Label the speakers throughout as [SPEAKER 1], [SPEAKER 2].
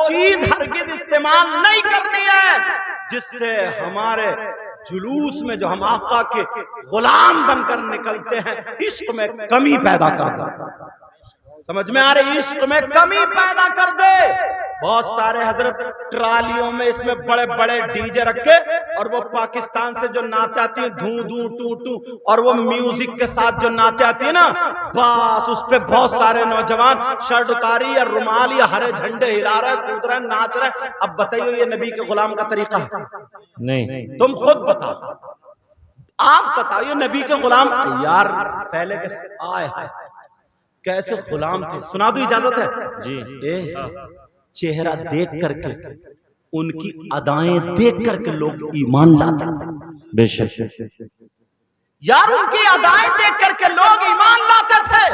[SPEAKER 1] چیز ہرگز استعمال نہیں کرنی ہے جس سے ہمارے جلوس میں جو ہم آقا کے غلام بن کر نکلتے ہیں عشق میں کمی پیدا کر دے. سمجھ میں آ رہی؟ عشق میں کمی پیدا کر دے. بہت سارے حضرت ٹرالیوں میں اس میں بڑے بڑے ڈی جے رکھے اور وہ پاکستان سے جو نعتیں آتی ہیں دھوں دھوں ٹوں ٹوں اور وہ میوزک کے ساتھ جو نعتیں آتی ہیں نا بس اس پہ بہت سارے نوجوان شرٹ اتاری یا رومال یا ہرے جھنڈے ہلا رہے کود رہے ناچ رہے. اب بتائیے یہ نبی کے غلام کا طریقہ ہے؟ نہیں. تم خود بتاؤ, آپ بتاؤ یہ نبی کے غلام یار پہلے کے آئے کیسے غلام تھے. سنا دو اجازت ہے جی. چہرہ دیکھ کر کے ان کی ادائیں دیکھ کر کے لوگ ایمان لاتے تھے. بے شک یار ان کی ادائیں دیکھ کر کے لوگ ایمان لاتے تھے.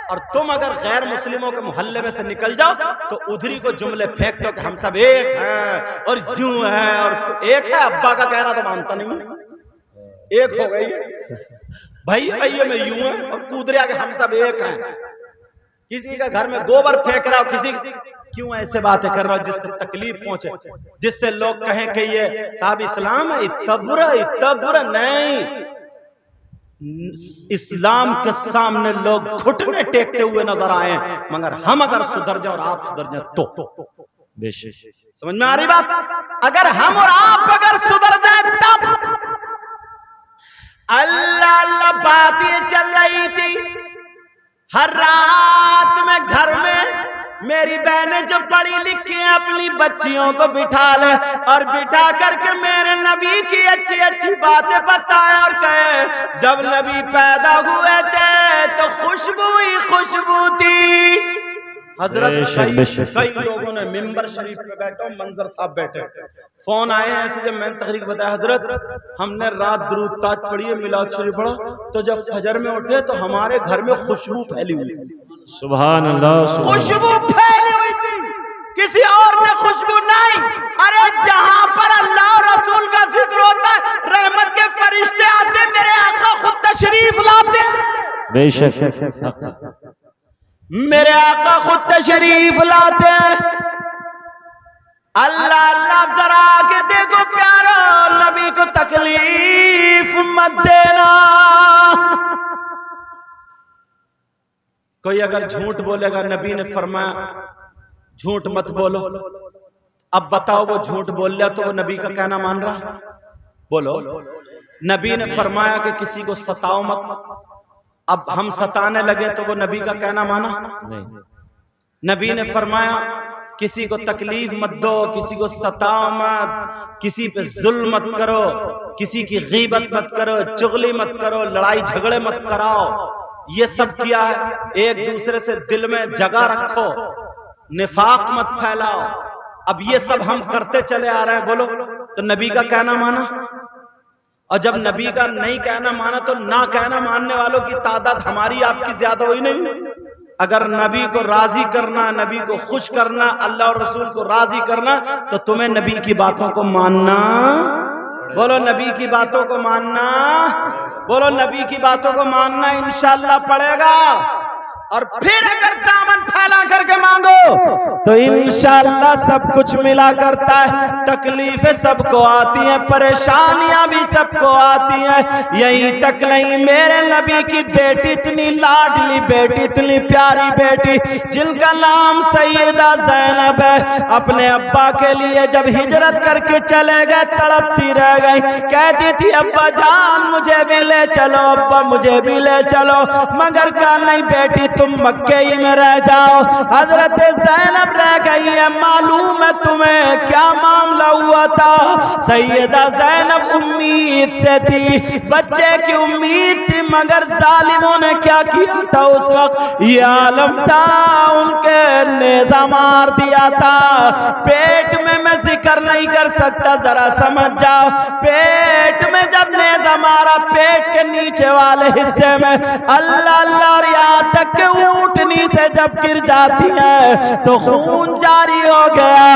[SPEAKER 1] اور تم اگر غیر مسلموں کے محلے میں سے نکل جاؤ تو ادھری کو جملے پھینک دو کہ ہم سب ایک ہیں اور یوں ہے اور ایک ہے. ابا کا کہنا تو مانتا نہیں, ایک ہو گئی بھائی بھائی میں یوں ہے اور کود رہا کہ ہم سب ایک ہیں. کسی کا گھر میں گوبر پھینک رہا ہو, کسی کیوں ایسے باتیں کر رہا ہو جس سے تکلیف پہنچے, جس سے لوگ کہیں کہ یہ صاحب اسلام ہے اتنا برا نہیں. اسلام کے سامنے لوگ گھٹنے ٹیکتے ہوئے نظر آئے مگر ہم اگر سدھر جائیں اور آپ سدھر جائیں تو بے شک. سمجھ میں آ رہی بات؟ اگر ہم اور آپ اگر سدھر جائیں تب. اللہ اللہ بات یہ چل رہی تھی ہر رات میں گھر میں میری بہنیں جو پڑھی لکھی ہیں اپنی بچیوں کو بٹھا لے اور بٹھا کر کے میرے نبی کی اچھی اچھی باتیں بتائے اور کہے جب نبی پیدا ہوئے تھے تو خوشبو ہی خوشبو تھی. حضرت کئی لوگوں نے ممبر شریف پہ بیٹھا, منظر صاحب بیٹھے, فون آئے ہیں ایسے جب میں نے تقریر بتایا حضرت ہم نے رات درود تاج پڑھی ہے میلاد شریف پڑھا تو جب فجر میں اٹھے تو ہمارے گھر میں خوشبو پھیلی ہوئی تھی.
[SPEAKER 2] سبحان اللہ.
[SPEAKER 1] خوشبو پھیلی ہوئی تھی, کسی اور نے خوشبو نہیں. ارے جہاں پر اللہ اور رسول کا ذکر ہوتا ہے رحمت کے فرشتے آتے, میرے آقا خود تشریف لاتے.
[SPEAKER 2] بے شک
[SPEAKER 1] میرے آقا خود تشریف لاتے ہیں. اللہ اللہ ذرا کے دیکھو پیارا نبی کو تکلیف مت دینا. کوئی اگر جھوٹ بولے گا نبی نے فرمایا جھوٹ مت بولو. اب بتاؤ وہ جھوٹ بول لیا تو وہ نبی کا کہنا مان رہا؟ بولو. نبی نے فرمایا کہ کسی کو ستاؤ مت, اب ہم ستانے لگے تو وہ نبی کا کہنا مانا نہیں. نبی نے فرمایا کسی کو تکلیف مت دو, کسی کو ستاؤ مت, کسی پہ ظلم مت کرو, کسی کی غیبت مت کرو, چغلی مت کرو, لڑائی جھگڑے مت کراؤ. یہ سب کیا ہے؟ ایک دوسرے سے دل میں جگہ رکھو, نفاق مت پھیلاؤ. اب یہ سب ہم کرتے چلے آ رہے ہیں. بولو تو نبی کا کہنا مانا؟ اور جب نبی کا نہیں کہنا مانا تو نہ کہنا ماننے والوں کی تعداد ہماری آپ کی زیادہ ہوئی نہیں؟ اگر نبی کو راضی کرنا, نبی کو خوش کرنا, اللہ اور رسول کو راضی کرنا تو تمہیں نبی کی باتوں کو ماننا. بولو نبی کی باتوں کو ماننا, بولو نبی کی باتوں کو ماننا انشاءاللہ پڑے گا. اور پھر اگر دامن پھیلا کر کے مانگو تو انشاءاللہ سب کچھ ملا کرتا ہے. تکلیفیں سب کو آتی ہیں, پریشانیاں بھی سب کو آتی ہیں. یہی تک نہیں میرے نبی کی بیٹی, اتنی لاڈلی بیٹی, اتنی پیاری بیٹی جن کا نام سیدہ زینب ہے, اپنے ابا کے لیے جب ہجرت کر کے چلے گئے تڑپتی رہ گئی. کہتی تھی ابا جان مجھے بھی لے چلو, ابا مجھے بھی لے چلو, مگر کہا نہیں بیٹی تم مکے ہی میں رہ جاؤ. حضرت زینب رہ گئی ہے. معلوم ہے تمہیں کیا معاملہ ہوا تھا؟ سیدہ زینب امید سے تھی, بچے کی امید تھی, مگر ظالموں نے کیا کیا تھا اس وقت یہ عالم تھا, ان کے نیزہ مار دیا تھا. پیٹ میں ذکر نہیں کر سکتا, ذرا سمجھ جاؤ. پیٹ میں جب نیزہ مارا, پیٹ کے نیچے والے حصے میں اللہ اللہ, اور یہاں تک کہ اونٹنی سے جب گر جاتی ہے تو خون جاری ہو گیا.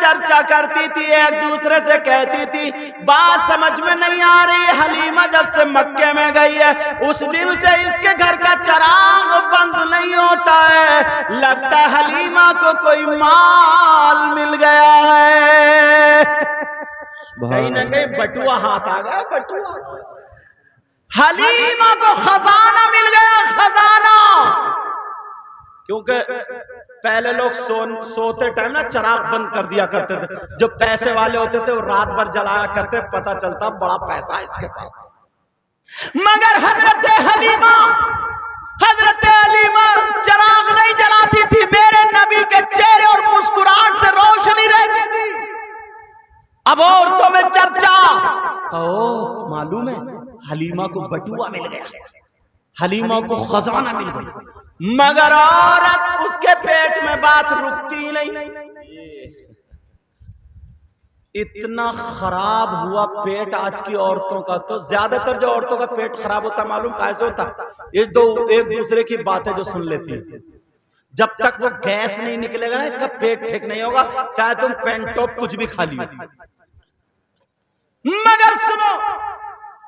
[SPEAKER 1] چرچا کرتی تھی، ایک دوسرے سے کہتی تھی بات سمجھ میں نہیں آ رہی، حلیمہ جب سے مکے میں گئی ہے اس دن سے اس کے گھر کا چراغ بند نہیں ہوتا ہے، لگتا ہے حلیمہ کو کوئی مال مل گیا ہے، کہیں نہ کہیں بٹوا ہاتھ آ گیا، بٹوا حلیمہ کو خزانہ مل گیا، خزانہ۔ کیونکہ پہلے لوگ سوتے ٹائم نا چراغ بند کر دیا کرتے تھے، جو پیسے والے ہوتے تھے وہ رات بھر جلایا کرتے، پتہ چلتا بڑا پیسہ ہے اس کے پاس۔ مگر حضرت حلیمہ چراغ نہیں جلاتی تھی، میرے نبی کے چہرے اور مسکراہٹ سے روشنی رہتی تھی۔ اب عورتوں میں چرچا، کہو معلوم ہے حلیمہ کو بٹوا مل گیا، حلیمہ کو خزانہ مل گیا، مگر عورت اس کے پیٹ میں بات رکتی نہیں۔ اتنا خراب ہوا پیٹ آج کی عورتوں کا، تو زیادہ تر جو عورتوں کا پیٹ خراب ہوتا معلوم کیسے ہوتا؟ یہ دو ایک دوسرے کی باتیں جو سن لیتی ہیں، جب تک وہ گیس نہیں نکلے گا اس کا پیٹ ٹھیک نہیں ہوگا، چاہے تم پینٹ ٹاپ کچھ بھی کھا لیو۔ مگر سنو،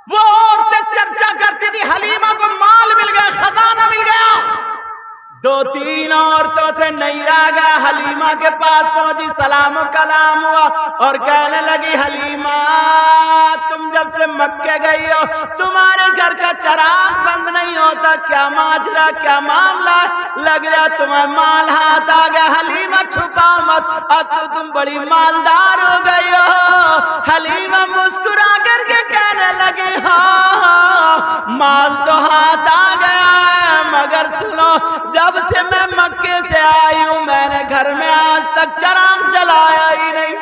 [SPEAKER 1] وہ عورتیں چرچا کرتی تھی حلیمہ کو مال مل گیا، خزانہ مل گیا۔ دو تین عورتوں سے نہیں رہ گیا، حلیمہ کے پاس پہنچی، سلام و کلام ہوا اور کہنے لگی حلیمہ تم جب سے مکے گئی ہو تمہارے گھر کا چراغ بند نہیں ہوتا، کیا ماجرا کیا معاملہ؟ لگ رہا تمہیں مال ہاتھ آ گیا۔ حلیمہ چھپاؤ مت، اب تو تم بڑی مالدار ہو گئی ہو۔ حلیمہ مسکرا کر کے کہنے لگی ہاں مال تو ہاتھ آ گیا ہے، مگر سنو جب سے میں مکے سے آئی ہوں میں نے گھر میں آج تک چراغ جلایا ہی نہیں۔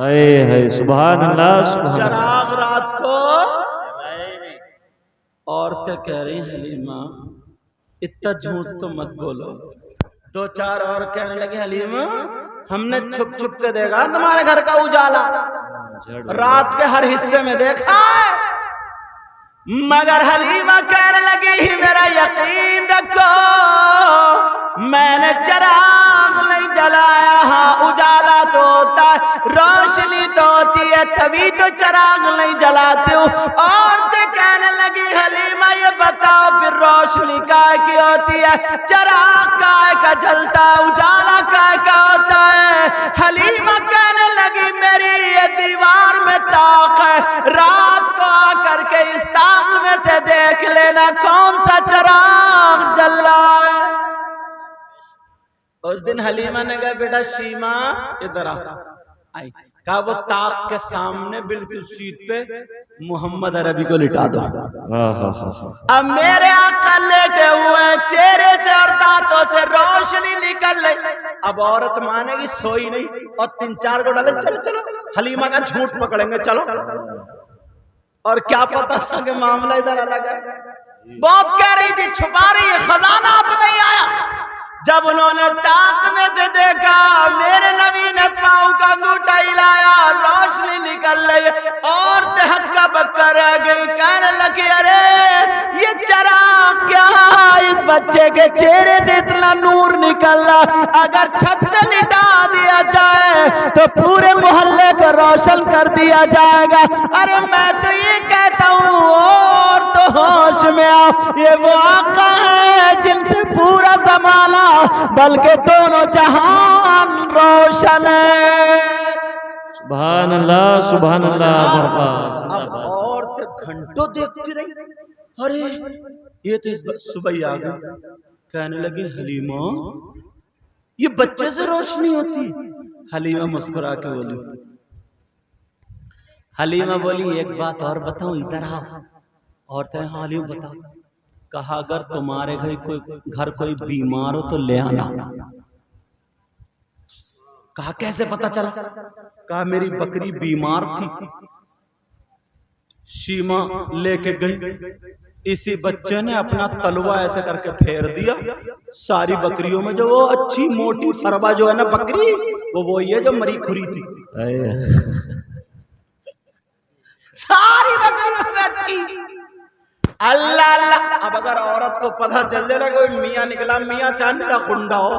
[SPEAKER 2] اے سبحان اللہ، سبحان اللہ۔
[SPEAKER 1] چراغ رات کو عورتیں کہہ رہی حلیمہ اتنا جھوٹ تو مت بولو۔ دو چار اور کہنے لگے حلیمہ ہم نے چھپ چھپ کے دیکھا تمہارے گھر کا اجالا، رات کے ہر حصے میں دیکھا ہے، مگر حلیمہ کہنے لگی میرا یقین رکھو میں نے چراغ نہیں جلایا، ہاں اجالا تو ہوتا ہے، روشنی تو ہوتی ہے، تبھی تو چراغ نہیں جلاتی ہوں۔ عورتیں کہنے لگی حلیمہ یہ بتاؤ پھر روشنی کائے کی ہوتی ہے، چراغ کائے کا جلتا ہے، اجالا کائے کا ہوتا ہے؟ حلیمہ کہنے لگی میری یہ دیوار میں طاق ہے، رات کو آ کر کے اس طاق میں سے دیکھ لینا کون سا چراغ جل رہا ہے۔ اس دن حلیمہ نے کہا بیٹا شیما ادھر آئی، کہا وہ طاق کے سامنے بالکل سیٹ پہ محمد عربی کو لٹا دو۔ اب میرے آقا لیٹے ہوئے چہرے سے اور دانتوں سے روشنی نکل رہی۔ اب عورت مانے گی سوئی نہیں اور تین چار کو ڈالے چلو چلو حلیمہ کا جھوٹ پکڑیں گے چلو، اور کیا پتا تھا کہ معاملہ ادھر الگ ہے۔ بہت کہہ رہی تھی چھپا رہی ہے، خزانہ تو نہیں آیا۔ جب انہوں نے طاق میں سے دیکھا میرے نبی نے پاؤں کا انگوٹھا ہلایا، روشنی نکل رہی، عورت ہکا بکا رہ گئی، کہنے لگی ارے یہ چراغ کیا، اس بچے کے چہرے سے اتنا نور نکل رہا، اگر چھت پہ لٹا دیا جائے تو پورے محلے کو روشن کر دیا جائے گا۔ ارے میں تو یہ کہتا ہوں اور تو ہوش میں آؤ، یہ وہ آقا ہے جن سے پورا زمانہ بلکہ دونوں جہان روشن ہے۔
[SPEAKER 2] سبحان اللہ، سبحان اللہ۔
[SPEAKER 1] اب عورتیں گھنٹوں دیکھتی رہی، ارے یہ تو صبح ہی آ گئی، کہنے لگی حلیمہ یہ بچے سے روشنی ہوتی؟ حلیمہ مسکرا کے بولی، حلیمہ بولی ایک بات اور بتاؤں ادھر آؤ۔ عورتیں ہاں حلیمہ بتاؤ۔ کہا اگر تمہارے گھر کوئی بیمار ہو تو لے آنا۔ کہا کیسے پتا چلا؟ کہا میری بکری بیمار تھی، شیما لے کے گئی، اسی بچے نے اپنا تلوا ایسے کر کے پھیر دیا، ساری بکریوں میں جو وہ اچھی موٹی فربا جو ہے نا بکری وہ وہی ہے جو مری کھری تھی، ساری بکریوں میں اچھی۔ اللہ اللہ، اب اگر عورت کو پتہ چل جائے نا کوئی میاں نکلا، میاں چاند میرا کنڈا ہو،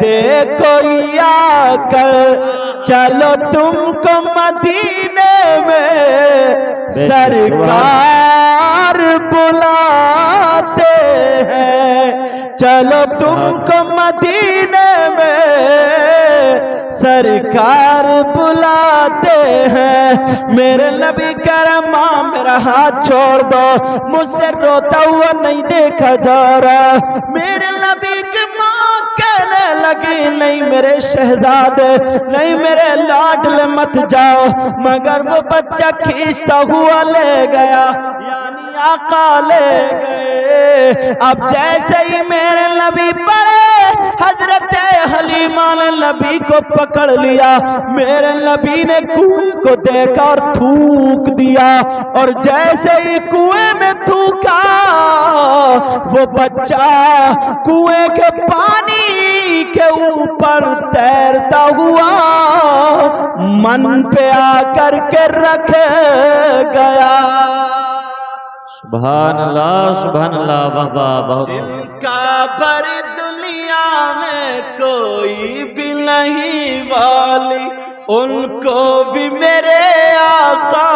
[SPEAKER 1] دے کوئی آ کر چلو تم کو مدینے میں سرکار بلاتے ہیں، چلو تم کو مدینے میں سرکار بلاتے ہیں۔ میرے نبی کہہ رہا ماں میرا ہاتھ چھوڑ دو، مجھ سے روتا ہوا نہیں دیکھا جا رہا۔ میرے نبی کی ماں کہنے لگی نہیں میرے شہزادے، نہیں میرے لاڈلے مت جاؤ، مگر وہ بچہ کھینچتا ہوا لے گیا، یعنی آقا لے گئے۔ اب جیسے ہی میرے نبی پڑے، حضرت حلیمہ نے نبی کو پکڑ لیا، میرے نبی نے کنویں کو دیکھا اور تھوک دیا، اور جیسے ہی کنویں میں تھوکا وہ بچہ کنویں کے پانی کے اوپر تیرتا ہوا من پہ آ کر کے رکھ گیا۔
[SPEAKER 2] سبحان اللہ واہ واہ بہت
[SPEAKER 1] جن کا بھر دنیا میں کوئی بھی نہیں والی، ان کو بھی میرے آقا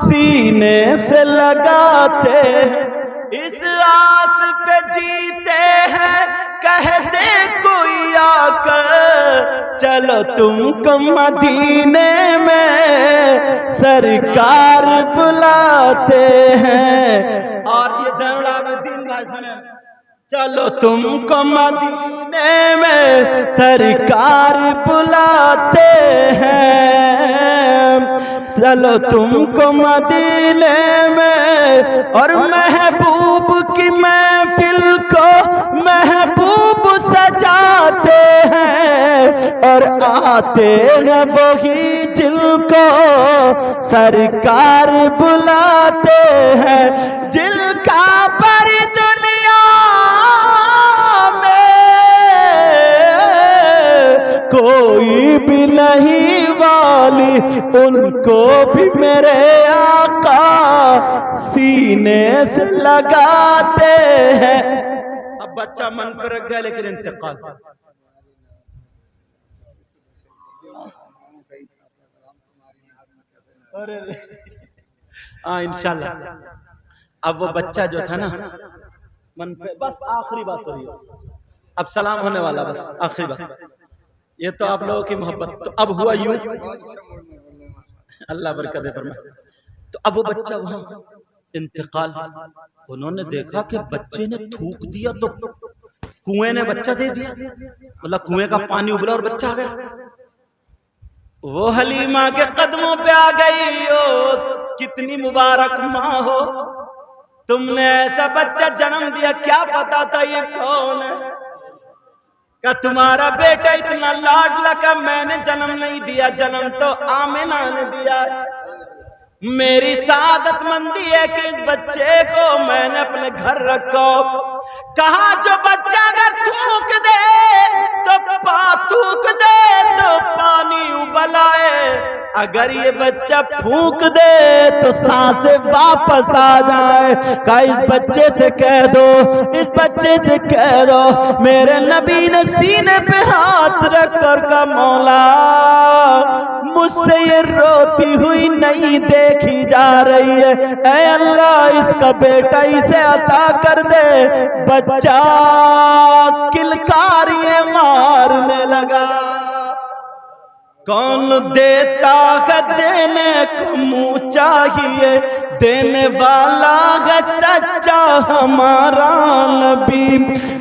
[SPEAKER 1] سینے سے لگاتے ہیں، اس آس پہ جیتے ہیں، کہہ دے کوئی آ کر چلو تم کو مدینے میں سرکار بلاتے ہیں۔ اور یہ زین العابدین بھائی سنیں، چلو تم کو مدینے میں سرکار بلاتے ہیں، چلو تم کو مدینے میں، اور محبوب کی محفل کو محبوب سجاتے ہیں، اور آتے ہیں وہی جن کو سرکار بلاتے ہیں، جن کا پر دنیا میں کوئی بھی نہیں والی، ان کو بھی میرے آقا سینے سے لگاتے ہیں۔ اب بچہ من پر رکھ گیا لیکن انتقال، انشاءاللہ۔ اب وہ بچہ جو تھا نا من پہ، بس آخری بات ہو رہی ہے، اب سلام ہونے والا، بس آخری بات، یہ تو آپ لوگوں کی محبت۔ تو اب ہوا یوں، اللہ برکت فرمائے، تو اب وہ بچہ وہاں انتقال، انہوں نے دیکھا کہ بچے نے تھوک دیا تو کنویں نے بچہ دے دیا، مطلب کنویں کا پانی ابلا اور بچہ آ گیا۔ وہ حلیمہ کے قدموں پہ آ گئی، او کتنی مبارک ماں ہو، تم نے ایسا بچہ جنم دیا، کیا پتا تھا یہ کون ہے؟ کہ تمہارا بیٹا اتنا لاڈلا کا میں نے جنم نہیں دیا، جنم تو آمنہ نے دیا۔ میری سعادت مندی ہے کہ اس بچے کو میں نے اپنے گھر رکھا، کہا جو بچہ اگر تھوک دے تو پانی ابل آئے، اگر یہ بچہ پھونک دے تو سانسیں واپس آ جائے۔ کہا اس بچے سے کہہ دو، اس بچے سے کہہ دو۔ میرے نبی نے سینے پہ ہاتھ رکھ کر کہا مولا مجھ سے یہ روتی ہوئی نہیں دیکھی جا رہی ہے، اے اللہ اس کا بیٹا اسے عطا کر دے۔ بچہ کلکاریاں مارنے لگا، کون دیتا ہے دینے کو منہ چاہیے، دینے والا ہے سچا ہمارا نبی۔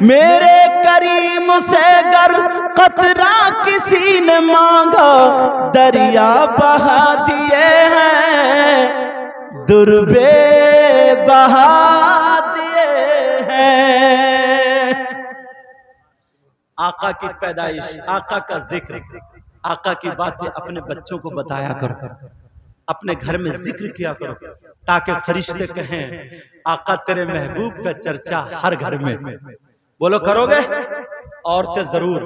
[SPEAKER 1] میرے کریم سے گر قطرہ کسی نے مانگا، دریا بہا دیے ہیں، دربے بہا دیے ہیں۔ آقا کی پیدائش، آقا کا ذکر، آقا کی باتیں اپنے بچوں کو بتایا کرو، اپنے گھر میں ذکر کیا کرو، تاکہ فرشتے کہیں آقا تیرے محبوب کا چرچا ہر گھر میں۔ بولو کرو گے؟ عورتیں ضرور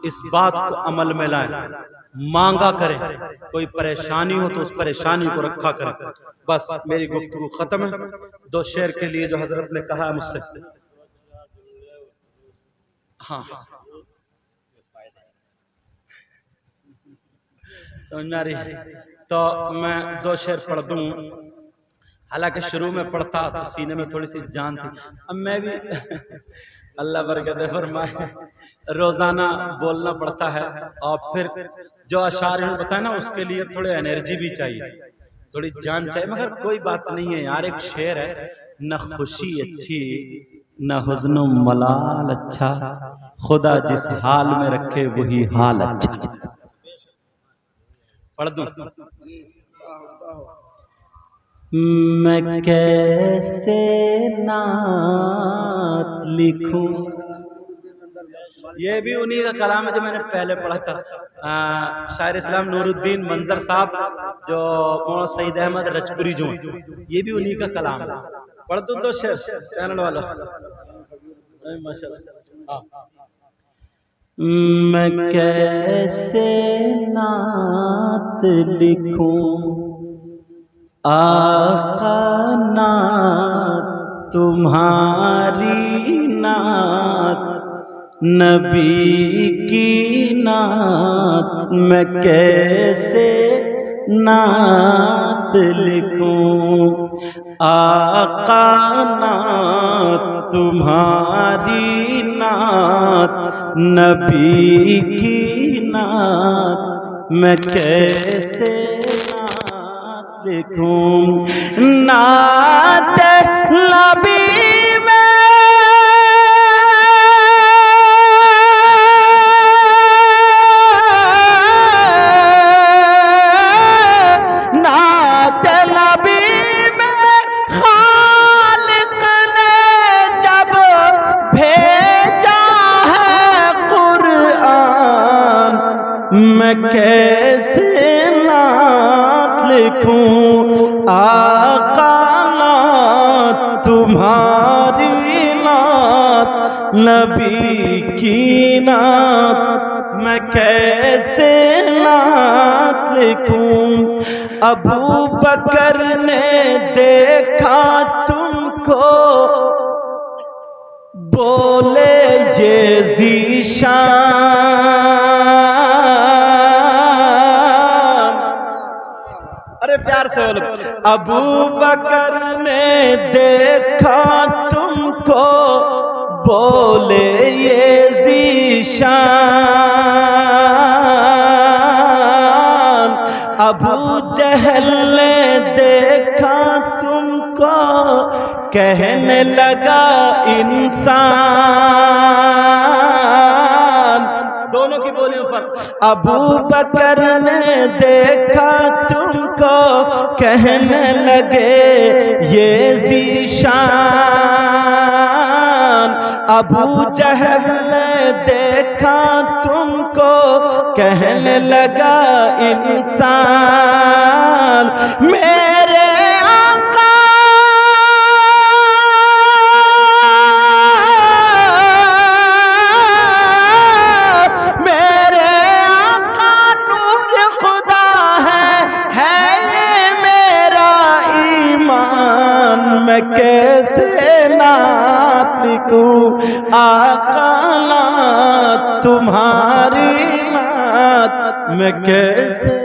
[SPEAKER 1] اس بات کو عمل میں لائیں، مانگا کریں، کوئی پریشانی ہو تو اس پریشانی کو رکھا کریں۔ بس میری گفتگو ختم ہے، دو شعر کے لیے جو حضرت نے کہا ہے مجھ سے، ہاں سمجھ میں آ رہی ہے؟ تو میں 2 شعر پڑھ دوں، حالانکہ شروع میں پڑھتا تو سینے میں تھوڑی سی جان تھی، اب میں بھی اللہ برکت فرمائے روزانہ بولنا پڑتا ہے، اور پھر جو اشعار انہوں نے بتایا نا اس کے لیے تھوڑے انرجی بھی چاہیے، تھوڑی جان چاہیے، مگر کوئی بات نہیں ہے یار، ایک شعر ہے، نہ خوشی اچھی نہ حزن و ملال اچھا، خدا جس حال میں رکھے وہی حال اچھا۔ پڑھ دوں؟ میں کیسے نعت لکھوں، یہ بھی انہی کا کلام ہے جو میں نے پہلے پڑھا تھا، شاعر اسلام نور الدین منظر صاحب جو مولانا سعید احمد رجپوری جو ہیں، یہ بھی انہی کا کلام ہے۔ پڑھ دوں 2 شعر چینل والا؟ میں کیسے نعت لکھوں آقا نعت تمہاری نعت نبی کی نعت، میں کیسے نعت لکھوں آقا نعت تمہاری نعت نبی کی نعت، میں کیسے نعت لکھوں نعت نبی میں کیسے نعت لکھوں آقا نعت تمہاری نعت نبی کی نعت، میں کیسے نعت لکھوں۔ ابو بکر نے دیکھا تم کو بولے یہ ذیشان، پیار سے بولو، ابو بکر نے دیکھا تم کو بولے یہ ذیشان، ابو جہل نے دیکھا تم کو کہنے لگا انسان، دونوں کی بولی فرق، ابو بکر نے دیکھا تم کو کہنے لگے یہ ذیشان، ابو جہل نے دیکھا تم کو کہنے لگا انسان، میرے آقا میں کیسے نعت لکھوں آقا نعت تمہاری نعت، میں کیسے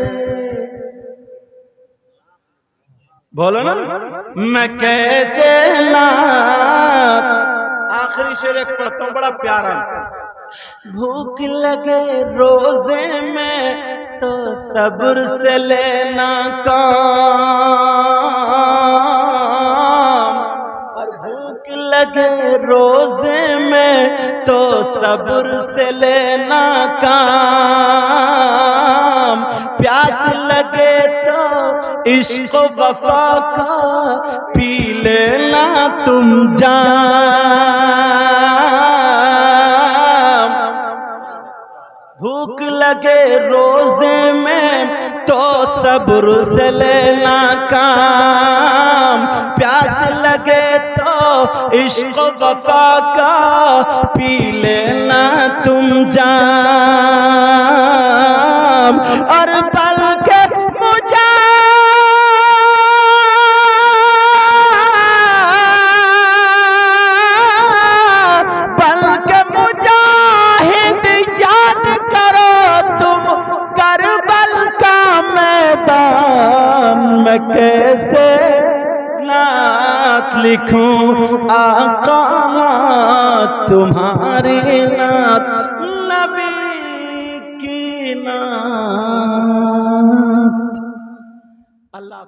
[SPEAKER 1] بولو نا، میں کیسے نعت۔ آخری شعر ایک پڑھتا ہوں بڑا پیارا، بھوک لگے روزے میں تو صبر سے لینا کام، لگے روزے میں تو صبر سے لینا کام، پیاس لگے تو عشق و وفا کا پی لینا تم جام، بھوک لگے روزے میں تو صبر سے لینا کام، پیاس لگے تو عشق و وفا کا پی لینا تم جام، اور بلکہ مجھے مجاہد یاد کرو تم کربل کا میں کیسے نعت لکھوں آقا نعت تمہاری نعت نبی کی نعت. اللہ